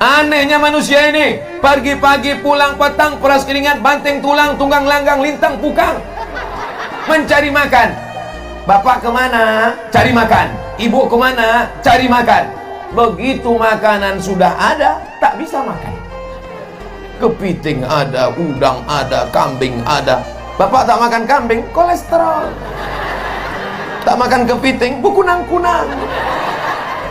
Anehnya manusia ini, pagi-pagi pulang petang, peras keringat, banting tulang, tunggang langgang, lintang pukang, mencari makan. Bapak kemana? Cari makan. Ibu kemana? Cari makan. Begitu makanan sudah ada, tak bisa makan. Kepiting ada, udang ada, kambing ada. Bapak tak makan kambing, kolesterol. Tak makan kepiting, berkunang-kunang.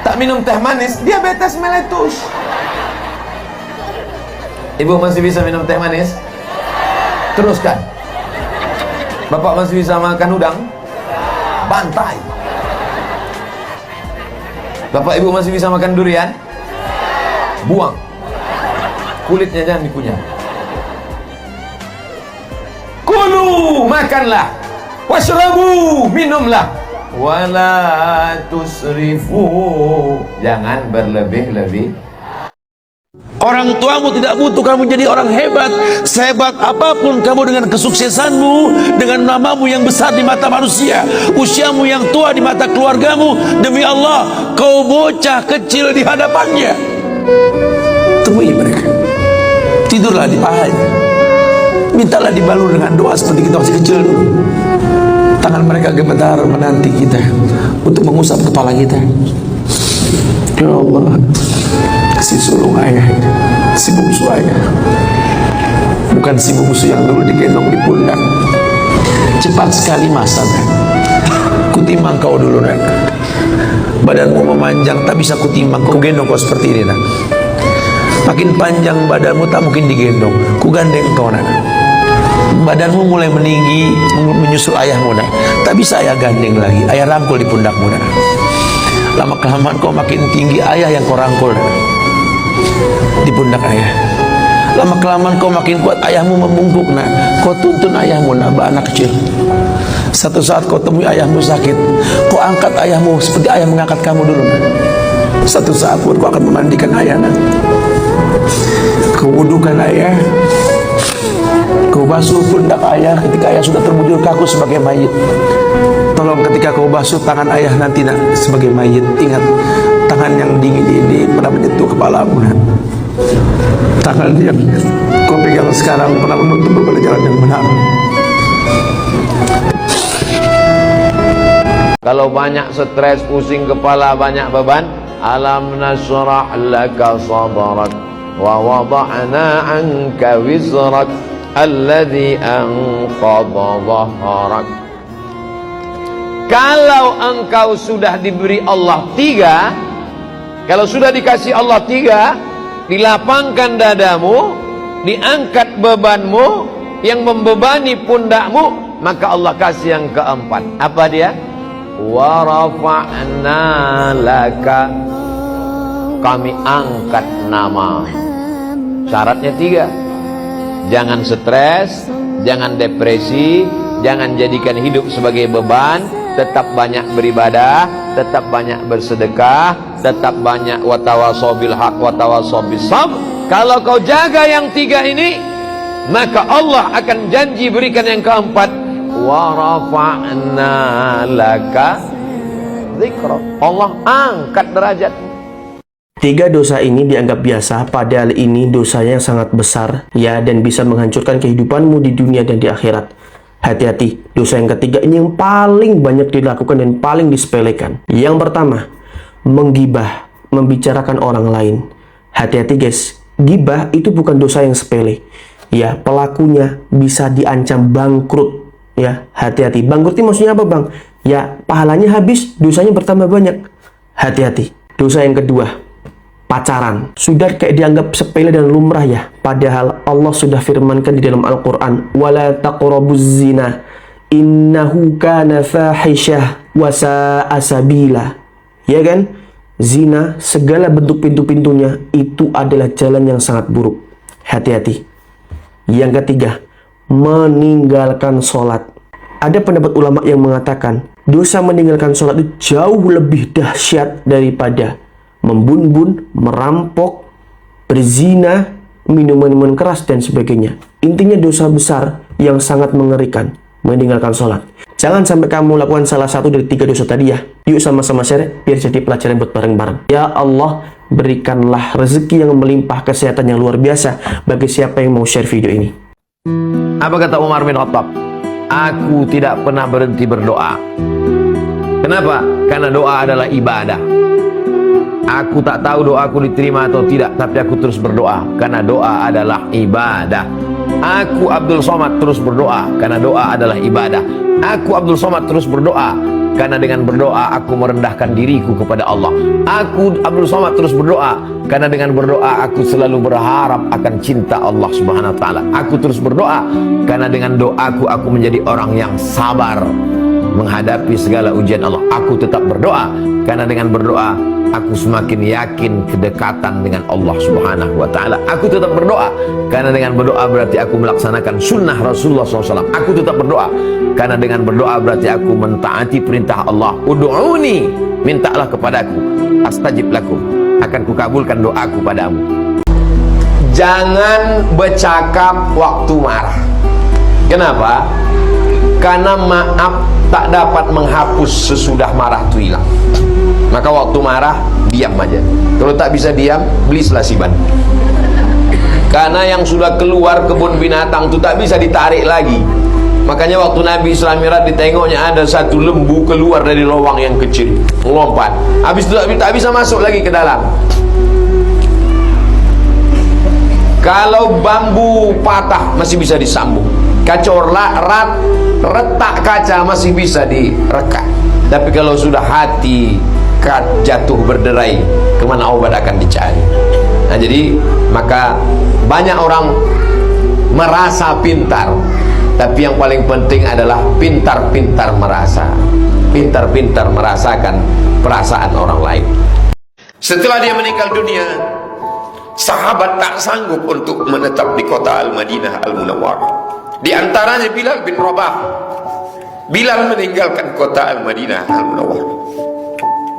Tak minum teh manis, diabetes meletus. Ibu masih bisa minum teh manis? Teruskan. Bapak masih bisa makan udang? Bantai. Bapak ibu masih bisa makan durian? Buang. Kulitnya jangan dikunyah. Kulu, makanlah. Washrabu, minumlah. Wala tusrifu, jangan berlebih-lebih. Orang tuamu tidak butuh kamu jadi orang hebat. Sehebat apapun kamu dengan kesuksesanmu, dengan namamu yang besar di mata manusia, usiamu yang tua di mata keluargamu, demi Allah, kau bocah kecil di hadapannya. Temui mereka, tidurlah di pahanya, mintalah dibalur dengan doa seperti kita masih kecil dulu. Tangan mereka gemetar menanti kita untuk mengusap kepala kita. Ya Allah, si sulung ayah, si bungsu ayah, bukan si bungsu yang dulu digendong di pundak. Cepat sekali masa, nak. Kutimbang kau dulu, nak. Badanmu memanjang, tak bisa kutimbang. Kau gendong kau seperti ini, nak. Makin panjang badanmu, tak mungkin digendong. Ku gandeng kau, nak. Badanmu mulai meninggi, menyusul ayahmu, nak. Tak bisa ayah gandeng lagi. Ayah rangkul di pundakmu, nak. Lama kelamaan kau makin tinggi, ayah yang kau rangkul, nak, di pundak ayah. Lama kelamaan kau makin kuat, ayahmu membungkuk, nak. Kau tuntun ayahmu, nak, anak kecil. Satu saat kau temui ayahmu sakit, kau angkat ayahmu seperti ayah mengangkat kamu dulu, nak. Satu saat pun kau akan memandikan ayah, nak. Kau wudukan ayah, kau basuh pundak ayah ketika ayah sudah terbujur kaku sebagai mayit. Tolong ketika kau basuh tangan ayah nanti, nak, sebagai mayit, ingat tangan yang dingin ini pernah menyentuh kepalamu, nak. Tangan yang kau pegang sekarang pernah menuntun pada jalan yang benar. Kalau banyak stres, pusing kepala, banyak beban, alam nashrah laka sadrak wa wada'na anka wizrak alladhi anqadha dhahrak. Kalau engkau sudah diberi Allah 3, kalau sudah dikasih Allah 3, dilapangkan dadamu, diangkat bebanmu yang membebani pundakmu, maka Allah kasih yang keempat. Apa dia? Wa rafa'na laka, kami angkat nama. Syaratnya 3. Jangan stres, jangan depresi, jangan jadikan hidup sebagai beban. Tetap banyak beribadah, tetap banyak bersedekah, tetap banyak watawasau bil haq watawasau bis sabr. Kalau kau jaga yang 3 ini, maka Allah akan janji berikan yang keempat. Wa rafa'na laka dzikra, Allah angkat derajat. 3 dosa ini dianggap biasa, padahal ini dosanya yang sangat besar, ya, dan bisa menghancurkan kehidupanmu di dunia dan di akhirat. Hati-hati, dosa yang ketiga ini yang paling banyak dilakukan dan paling disepelekan. Yang pertama, menggibah, membicarakan orang lain. Hati-hati guys, gibah itu bukan dosa yang sepele. Ya, pelakunya bisa diancam bangkrut. Ya, hati-hati. Bangkrut ini maksudnya apa, Bang? Ya, pahalanya habis, dosanya bertambah banyak. Hati-hati. Dosa yang kedua, pacaran. Sudah kayak dianggap sepele dan lumrah, ya, padahal Allah sudah firmankan di dalam Al-Quran, wala taqrabuz zina innahu kana fahisyah wa sa'a sabila. Ya kan? Zina, segala bentuk pintu-pintunya itu adalah jalan yang sangat buruk. Hati-hati. Yang ketiga, meninggalkan sholat. Ada pendapat ulama yang mengatakan dosa meninggalkan sholat itu jauh lebih dahsyat daripada membunbun, merampok, berzina, minum minuman keras, dan sebagainya. Intinya dosa besar yang sangat mengerikan, meninggalkan sholat. Jangan sampai kamu lakukan salah satu dari 3 dosa tadi ya. Yuk sama-sama share biar jadi pelajaran buat bareng-bareng. Ya Allah, berikanlah rezeki yang melimpah, kesehatan yang luar biasa bagi siapa yang mau share video ini. Apa kata Umar bin Khattab? Aku tidak pernah berhenti berdoa. Kenapa? Karena doa adalah ibadah. Aku tak tahu doaku diterima atau tidak, tapi aku terus berdoa karena doa adalah ibadah. Aku Abdul Somad terus berdoa karena doa adalah ibadah. Aku Abdul Somad terus berdoa karena dengan berdoa aku merendahkan diriku kepada Allah. Aku Abdul Somad terus berdoa karena dengan berdoa aku selalu berharap akan cinta Allah Subhanahu wa taala. Aku terus berdoa karena dengan doaku aku menjadi orang yang sabar menghadapi segala ujian Allah. Aku tetap berdoa karena dengan berdoa aku semakin yakin kedekatan dengan Allah Subhanahu wa taala. Aku tetap berdoa karena dengan berdoa berarti aku melaksanakan sunnah Rasulullah SAW. Aku tetap berdoa karena dengan berdoa berarti aku mentaati perintah Allah. Ud'uni, mintalah kepadaku, astajib lakum, akan kukabulkan doaku padamu. Jangan bercakap waktu marah. Kenapa? Karena maaf tak dapat menghapus sesudah marah itu hilang. Maka waktu marah diam aja. Kalau tak bisa diam, beli selasiban. Karena yang sudah keluar kebun binatang itu tak bisa ditarik lagi. Makanya waktu Nabi Isra Mi'raj ditengoknya ada satu lembu keluar dari lubang yang kecil, melompat. Habis itu tak bisa masuk lagi ke dalam. Kalau bambu patah masih bisa disambung. Kacau retak kaca masih bisa direkat. Tapi kalau sudah hati jatuh berderai, kemana obat akan dicari? Nah, jadi maka banyak orang merasa pintar, tapi yang paling penting adalah pintar-pintar merasa, pintar-pintar merasakan perasaan orang lain. Setelah dia meninggal dunia, sahabat tak sanggup untuk menetap di kota Al-Madinah Al-Munawwarah. Di antaranya Bilal bin Rabah. Bilal meninggalkan kota Al-Madinah Al-Munawwarah.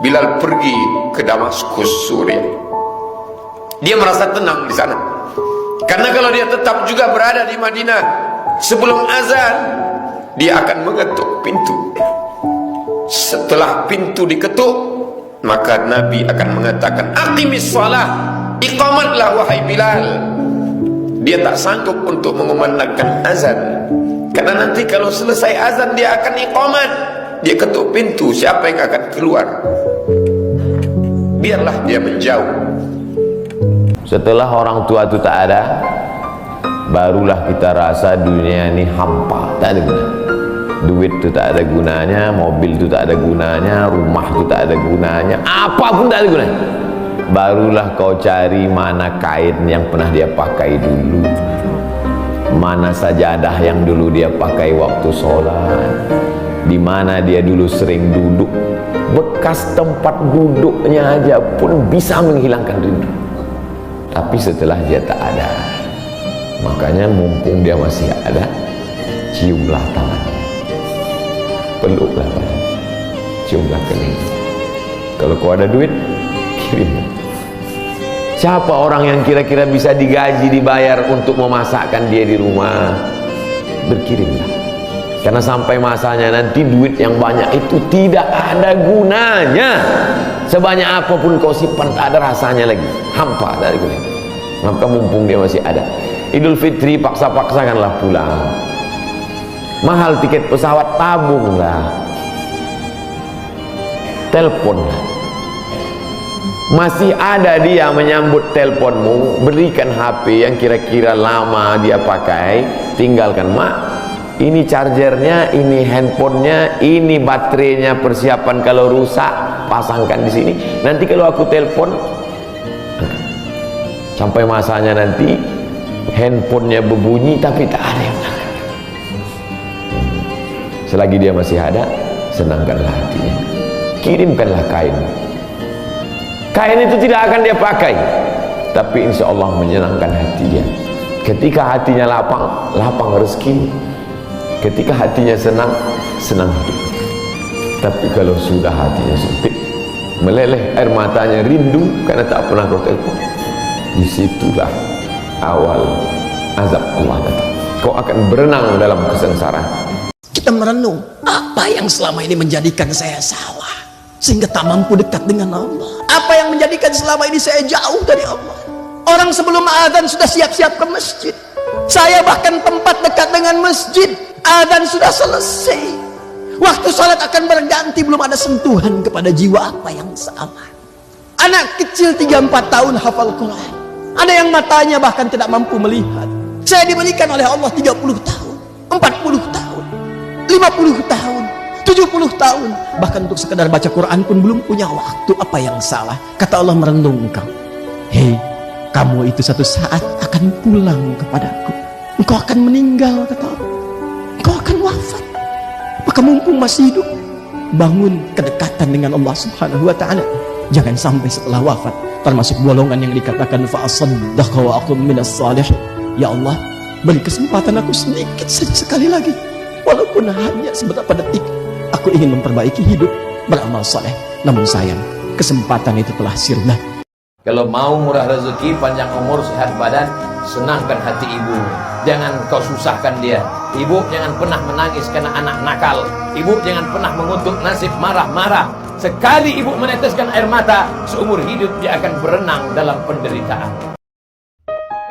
Bilal pergi ke Damaskus, Suriah. Dia merasa tenang di sana. Karena kalau dia tetap juga berada di Madinah sebelum azan, dia akan mengetuk pintu. Setelah pintu diketuk, maka Nabi akan mengatakan, "Aqimis shalah, iqamatlah wahai Bilal." Dia tak sanggup untuk mengumandangkan azan, karena nanti kalau selesai azan dia akan iqamat. Dia ketuk pintu, siapa yang akan keluar? Biarlah dia menjauh. Setelah orang tua itu tak ada, barulah kita rasa dunia ini hampa, tak ada guna. Duit itu tak ada gunanya, mobil itu tak ada gunanya, rumah itu tak ada gunanya, apapun tak ada gunanya. Barulah kau cari mana kain yang pernah dia pakai dulu, mana sajadah yang dulu dia pakai waktu sholat, di mana dia dulu sering duduk. Bekas tempat duduknya aja pun bisa menghilangkan rindu. Tapi setelah dia tak ada, makanya mumpung dia masih ada, ciumlah tangannya, peluklah badannya, ciumlah keningnya. Kalau kau ada duit, kirim. Siapa orang yang kira-kira bisa digaji, dibayar untuk memasakkan dia di rumah? Berkirimlah. Karena sampai masanya nanti duit yang banyak itu tidak ada gunanya. Sebanyak apapun kau simpan tak ada rasanya lagi, hampa, tak ada gunanya. Maka mumpung dia masih ada, Idul Fitri paksa-paksakanlah pulang. Mahal tiket pesawat, tabunglah, teleponlah. Masih ada dia menyambut teleponmu, berikan HP yang kira-kira lama dia pakai, tinggalkan. Mak, ini chargernya, ini handphonenya, ini baterainya, persiapan kalau rusak pasangkan di sini. Nanti kalau aku telepon, sampai masanya nanti handphonenya berbunyi tapi tak ada yang angkat. Selagi dia masih ada, senangkanlah hatinya, kirimkanlah kain. Kain itu tidak akan dia pakai, tapi insya Allah menyenangkan hati dia. Ketika hatinya lapang, lapang rezeki. Ketika hatinya senang, senang hidup. Tapi kalau sudah hatinya sempit, meleleh air matanya rindu karena tak pernah kau telepon, disitulah awal azab Allah datang. Kau akan berenang dalam kesengsaraan. kita merenung, apa yang selama ini menjadikan saya salah sehingga tak mampu dekat dengan Allah? Apa yang menjadikan selama ini saya jauh dari Allah? Orang sebelum azan sudah siap-siap ke masjid, saya bahkan tempat dekat dengan masjid, azan sudah selesai, waktu sholat akan berganti, belum ada sentuhan kepada jiwa. Apa yang salah? Anak kecil 3-4 tahun hafal Quran, ada yang matanya bahkan tidak mampu melihat. Saya diberikan oleh Allah 30 tahun, 40 tahun, 50 tahun, 70 tahun, bahkan untuk sekedar baca Quran pun belum punya waktu. Apa yang salah? Kata Allah merenung engkau. Hei, kamu itu satu saat akan pulang kepadaku. Engkau akan meninggal, kata Allah. Engkau akan wafat. Maka mumpung masih hidup, bangun kedekatan dengan Allah Subhanahu wa ta'ala. Jangan sampai setelah wafat termasuk golongan yang dikatakan fa'asaddaqa wa aqum minas salihin. Ya Allah, beri kesempatan aku sedikit saja sekali lagi, walaupun hanya seberapa detik. Aku ingin memperbaiki hidup, beramal saleh. Namun sayang, kesempatan itu telah sirna. Kalau mau murah rezeki, panjang umur, sehat badan, senangkan hati ibu. Jangan kau susahkan dia. Ibu jangan pernah menangis karena anak nakal. Ibu jangan pernah mengutuk nasib marah-marah. Sekali ibu meneteskan air mata, seumur hidup dia akan berenang dalam penderitaan.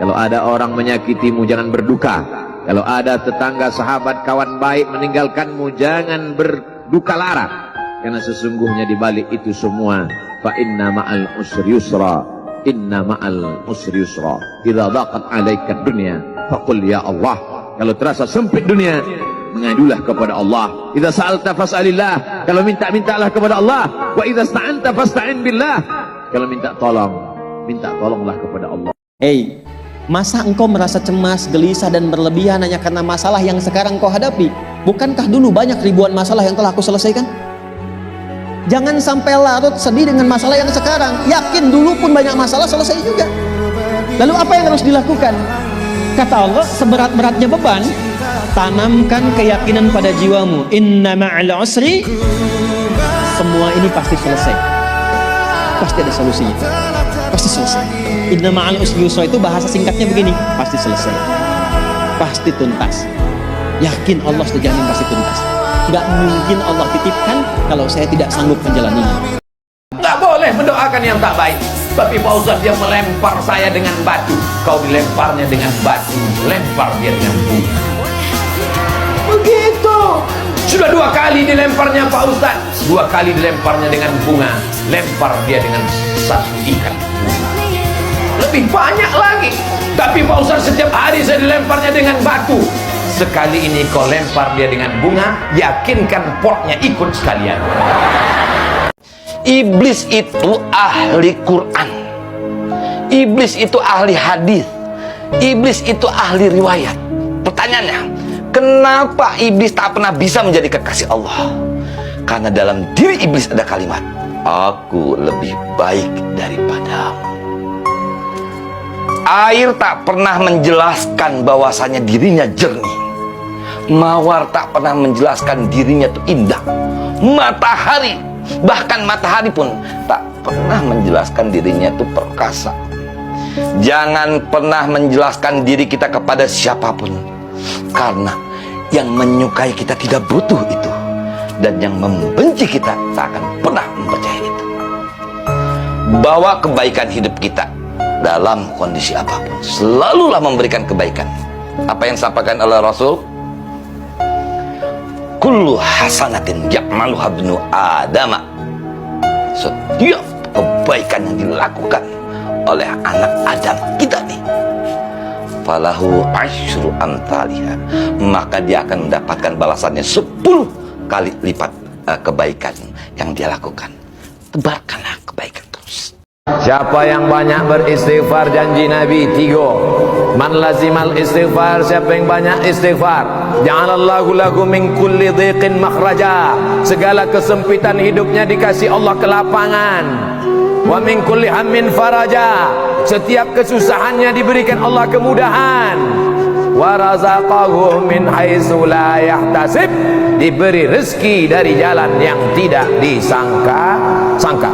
Kalau ada orang menyakitimu, jangan berduka. Kalau ada tetangga, sahabat, kawan baik meninggalkanmu, jangan berduka lara. Karena sesungguhnya di balik itu semua, fa inna ma'al usri yusra, inna ma'al usri yusra. Idza dhaqat 'alaika dunya, faqul ya Allah. Kalau terasa sempit dunia, mengadulah kepada Allah. Idza sa'alta fas'alillah. Kalau minta-mintalah kepada Allah. Wa idza sta'anta fasta'in billah. Kalau minta tolonglah kepada Allah. Hei, masa engkau merasa cemas, gelisah dan berlebihan hanya karena masalah yang sekarang kau hadapi? Bukankah dulu banyak ribuan masalah yang telah aku selesaikan? Jangan sampai larut sedih dengan masalah yang sekarang. Yakin dulu pun banyak masalah selesai juga. Lalu apa yang harus dilakukan? Kata Allah, seberat-beratnya beban, tanamkan keyakinan pada jiwamu. Inna ma'al usri, semua ini pasti selesai. Pasti ada solusinya. Pasti selesai. Inna ma'al usri yusra itu bahasa singkatnya begini, pasti selesai, pasti tuntas. Yakin Allah sudah jamin pasti tuntas. Gak mungkin Allah titipkan kalau saya tidak sanggup menjalaninya. Tak boleh mendoakan yang tak baik. Tapi Pak Ustaz, dia melempar saya dengan batu. Kau dilemparnya dengan batu, lempar dia dengan bunga. Begitu. Sudah 2 kali dilemparnya Pak Ustaz, 2 kali dilemparnya dengan bunga, lempar dia dengan satu ikan. Lebih banyak lagi. Tapi Pak Ustaz, setiap hari saya dilemparnya dengan batu. Sekali ini kau lempar dia dengan bunga, yakinkan potnya ikut sekalian. Iblis itu ahli Quran, iblis itu ahli hadis, iblis itu ahli riwayat. Pertanyaannya, kenapa iblis tak pernah bisa menjadi kekasih Allah? Karena dalam diri iblis ada kalimat, aku lebih baik daripadamu. Air tak pernah menjelaskan bahwasanya dirinya jernih. Mawar tak pernah menjelaskan dirinya itu indah. Matahari, bahkan matahari pun tak pernah menjelaskan dirinya itu perkasa. Jangan pernah menjelaskan diri kita kepada siapapun, karena yang menyukai kita tidak butuh itu, dan yang membenci kita tak akan pernah mempercayai itu. Bawa kebaikan hidup kita dalam kondisi apapun, selalulah memberikan kebaikan. Apa yang disampaikan oleh Rasul, kullu hasanatin ya'maluha ibnu adama, setiap kebaikan yang dilakukan oleh anak Adam kita nih, falahu asyru amthaliha, maka dia akan mendapatkan balasannya 10 kali lipat kebaikan yang dia lakukan. Tebarkanlah kebaikan terus. Siapa yang banyak beristighfar, janji Nabi 3. Man lazimal istighfar, siapa yang banyak istighfar, ja'alallahu lahu min kulli dhiqin makhraja, segala kesempitan hidupnya dikasih Allah kelapangan. Wa min kulli hammin faraja, setiap kesusahannya diberikan Allah kemudahan. Wa razaqahu min haitsu la yahtasib, diberi rezeki dari jalan yang tidak disangka-sangka.